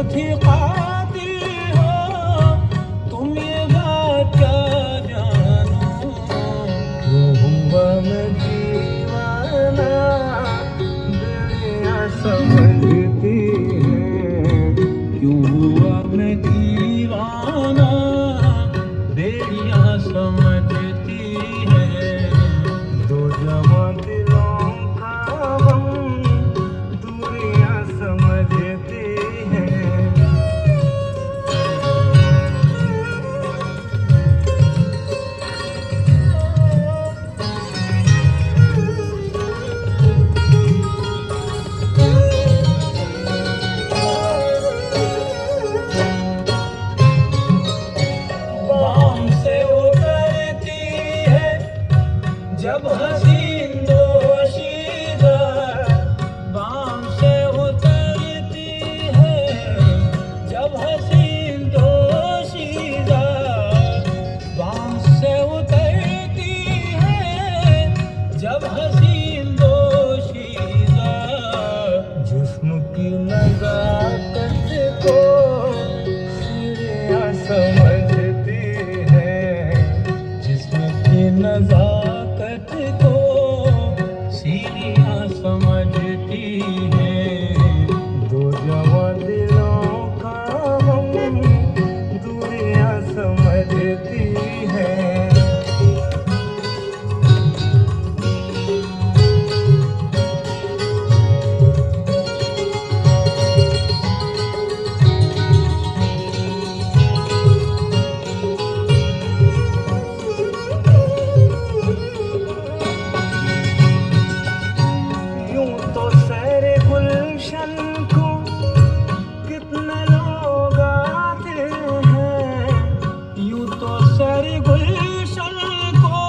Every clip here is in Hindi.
खुद ही कातिल हो, तुम ये बात क्या जानो। क्यों हुआ मैं दीवाना, दुनिया समझती है। क्यों हुआ मैं दीवाना, बेड़ियां समझती है। दो जवां दिलों का गम दूरियां समझती है। बाम से उतरती है जब हसीन दोशीदा, बाम से उतरती है जब हसीन दोशीदा, बाम से उतरती है जब हसीन दोशीदा। जिस्म की नज़ाकत को सीढ़ियाँ समझती है। जिस्म की नज़ाकत को सीढ़ियाँ समझती है। दो जवां दिलों का गम दूरियां समझती है। यूं तो सैरे गुलशन को कितने लोग आते हैं। यूं तो सारे गुलशन को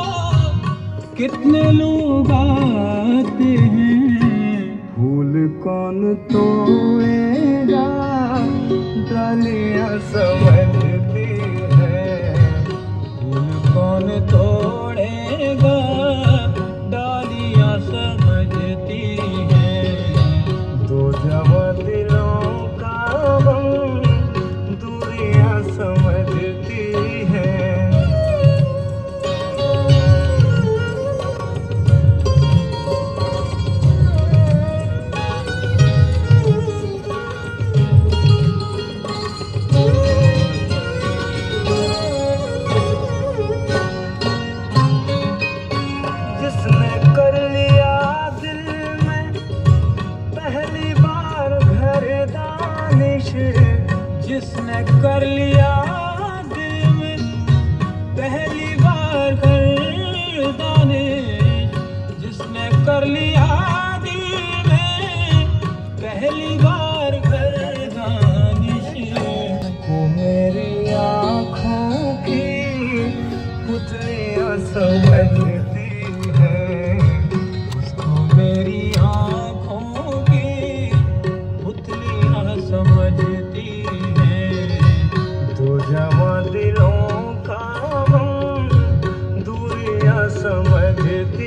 कितने लोग आते हैं। फूल कौन तोड़ेगा, डालियां समझती है। फूल कौन तोड़ेगा, डालियां समझती है। दो जवां दिलों का गम दूरियां समझती है। जिसने कर लिया दिल में पहली बार घर दानिश, जिसने कर लिया दिल में पहली बार घर दानिश, जिसने कर लिया दिल में पहली बार घर दानिश। को मेरी आँखों की पुतलियाँ समझती है। उसको मेरी आँखों की पुतलियाँ समझती है। दो जवां दिलों का गम दूरियां समझती